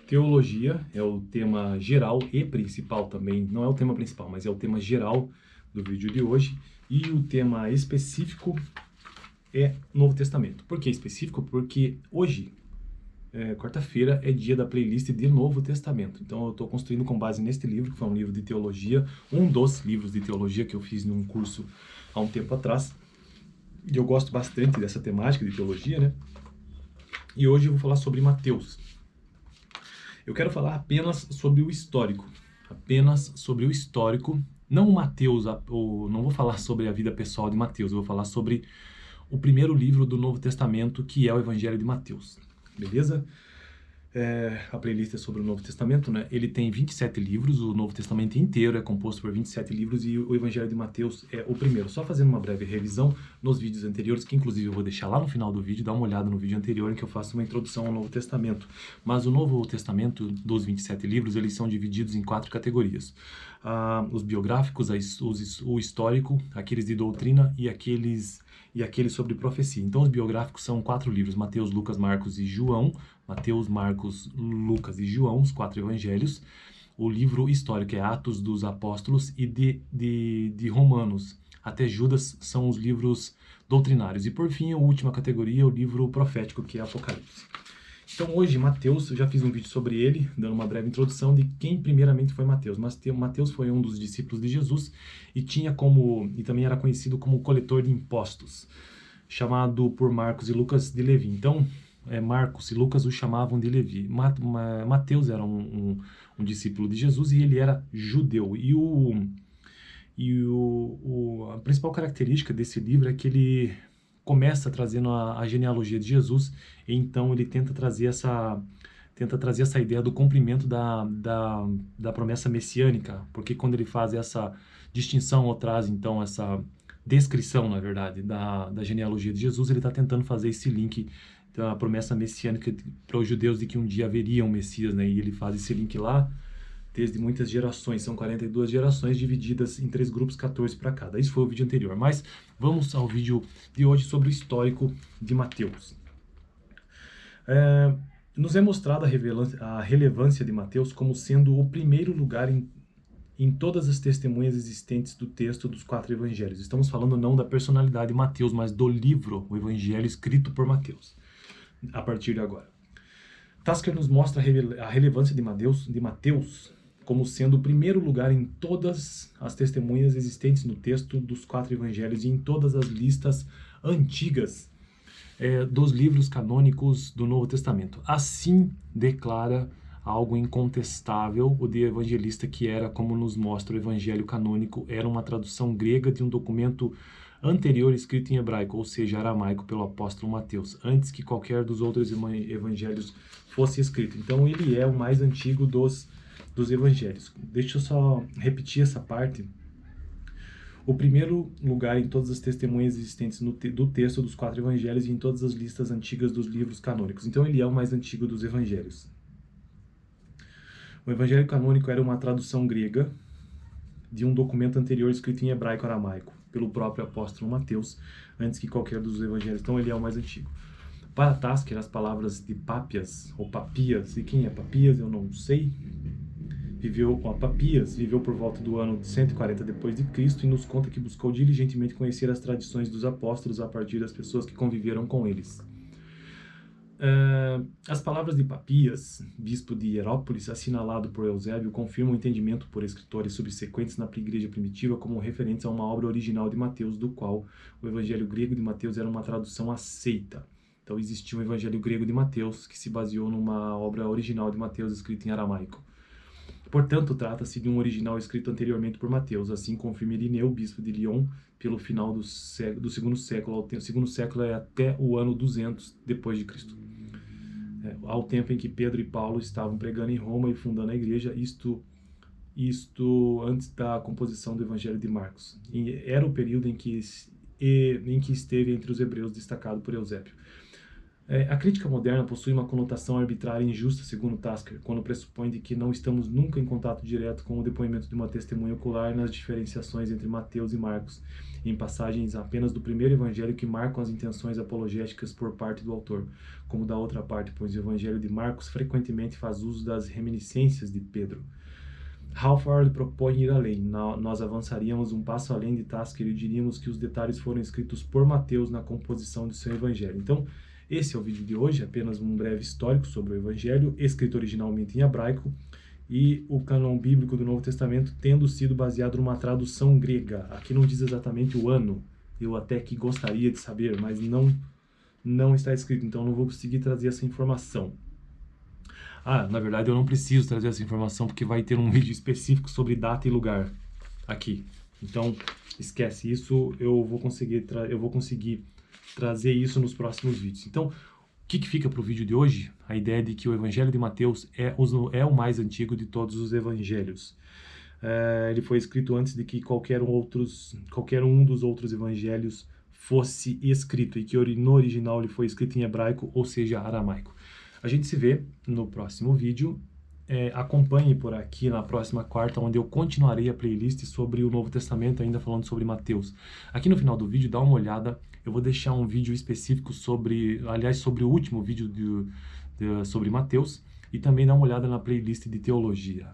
Teologia é o tema geral e principal também, não é o tema principal, mas é o tema geral do vídeo de hoje. E o tema específico é Novo Testamento. Por que específico? Porque hoje, quarta-feira, é dia da playlist de Novo Testamento. Então eu estou construindo com base neste livro, que foi um livro de teologia, um dos livros de teologia que eu fiz num curso há um tempo atrás. E eu gosto bastante dessa temática de teologia, né? E hoje eu vou falar sobre Mateus. Eu quero falar apenas sobre o histórico. Apenas sobre o histórico. Não o Mateus, não vou falar sobre a vida pessoal de Mateus, eu vou falar sobre o primeiro livro do Novo Testamento, que é o Evangelho de Mateus. Beleza? A playlist é sobre o Novo Testamento, né? Ele tem 27 livros, o Novo Testamento inteiro é composto por 27 livros e o Evangelho de Mateus é o primeiro. Só fazendo uma breve revisão nos vídeos anteriores, que inclusive eu vou deixar lá no final do vídeo, dá uma olhada no vídeo anterior em que eu faço uma introdução ao Novo Testamento. Mas o Novo Testamento, dos 27 livros, eles são divididos em 4 categorias. Os biográficos, o histórico, aqueles de doutrina e aqueles sobre profecia. Então os biográficos são 4 livros, Mateus, Lucas, Marcos e João. Mateus, Marcos, Lucas e João, os 4 evangelhos. O livro histórico é Atos dos Apóstolos e de Romanos até Judas são os livros doutrinários. E por fim, a última categoria é o livro profético, que é Apocalipse. Então hoje, Mateus, eu já fiz um vídeo sobre ele, dando uma breve introdução de quem primeiramente foi Mateus. Mas Mateus foi um dos discípulos de Jesus e também era conhecido como coletor de impostos, chamado por Marcos e Lucas de Levi. Então, Marcos e Lucas o chamavam de Levi. Mateus era um discípulo de Jesus e ele era judeu. A principal característica desse livro é que ele começa trazendo a genealogia de Jesus, e então ele tenta trazer essa ideia do cumprimento da promessa messiânica, porque quando ele faz essa distinção ou traz então essa descrição, na verdade, da genealogia de Jesus, ele está tentando fazer esse link da promessa messiânica para os judeus de que um dia haveria um Messias, né? E ele faz esse link lá desde muitas gerações, são 42 gerações divididas em 3 grupos, 14 para cada. Isso foi o vídeo anterior, mas vamos ao vídeo de hoje sobre o histórico de Mateus. Nos é mostrada a relevância de Mateus como sendo o primeiro lugar em todas as testemunhas existentes do texto dos 4 evangelhos. Estamos falando não da personalidade de Mateus, mas do livro, o evangelho escrito por Mateus, a partir de agora. Tasker nos mostra a relevância de Mateus como sendo o primeiro lugar em todas as testemunhas existentes no texto dos 4 evangelhos e em todas as listas antigas dos livros canônicos do Novo Testamento. Assim declara algo incontestável o de evangelista, que era, como nos mostra o evangelho canônico, era uma tradução grega de um documento anterior escrito em hebraico, ou seja, aramaico, pelo apóstolo Mateus, antes que qualquer dos outros evangelhos fosse escrito. Então ele é o mais antigo dos evangelhos. Deixa eu só repetir essa parte. O primeiro lugar em todas as testemunhas existentes do texto dos 4 evangelhos e em todas as listas antigas dos livros canônicos. Então ele é o mais antigo dos evangelhos. O evangelho canônico era uma tradução grega de um documento anterior escrito em hebraico-aramaico, pelo próprio apóstolo Mateus, antes que qualquer dos evangelhos. Então ele é o mais antigo. Para Tasker, as palavras de Pápias, ou Papias, e quem é Papias eu não sei, Papias viveu por volta do ano 140 depois de Cristo e nos conta que buscou diligentemente conhecer as tradições dos apóstolos a partir das pessoas que conviveram com eles. As palavras de Papias, bispo de Hierópolis, assinalado por Eusébio, confirmam o entendimento por escritores subsequentes na igreja primitiva como referentes a uma obra original de Mateus, do qual o evangelho grego de Mateus era uma tradução aceita. Então existiu um evangelho grego de Mateus que se baseou numa obra original de Mateus escrita em aramaico. Portanto, trata-se de um original escrito anteriormente por Mateus, assim confirma Irineu, bispo de Lyon, pelo final do segundo século. O segundo século é até o ano 200 depois de Cristo. Ao tempo em que Pedro e Paulo estavam pregando em Roma e fundando a igreja, isto antes da composição do Evangelho de Marcos. Era o período em que esteve entre os hebreus destacado por Eusébio. A crítica moderna possui uma conotação arbitrária e injusta, segundo Tasker, quando pressupõe de que não estamos nunca em contato direto com o depoimento de uma testemunha ocular nas diferenciações entre Mateus e Marcos, em passagens apenas do primeiro evangelho que marcam as intenções apologéticas por parte do autor, como da outra parte, pois o evangelho de Marcos frequentemente faz uso das reminiscências de Pedro. Ralph Warley propõe ir além. Nós avançaríamos um passo além de Tasker e diríamos que os detalhes foram escritos por Mateus na composição de seu evangelho. Então, esse é o vídeo de hoje, apenas um breve histórico sobre o Evangelho, escrito originalmente em hebraico, e o cânon bíblico do Novo Testamento tendo sido baseado numa tradução grega. Aqui não diz exatamente o ano, eu até que gostaria de saber, mas não está escrito, então não vou conseguir trazer essa informação. Na verdade eu não preciso trazer essa informação, porque vai ter um vídeo específico sobre data e lugar aqui. Então, esquece isso, eu vou conseguir trazer isso nos próximos vídeos. Então, o que fica para o vídeo de hoje? A ideia de que o Evangelho de Mateus é o mais antigo de todos os evangelhos. Ele foi escrito antes de que qualquer um dos outros evangelhos fosse escrito, e que no original ele foi escrito em hebraico, ou seja, aramaico. A gente se vê no próximo vídeo. Acompanhe por aqui na próxima quarta, onde eu continuarei a playlist sobre o Novo Testamento, ainda falando sobre Mateus. Aqui no final do vídeo, dá uma olhada, eu vou deixar um vídeo específico sobre o último vídeo sobre Mateus, e também dá uma olhada na playlist de teologia.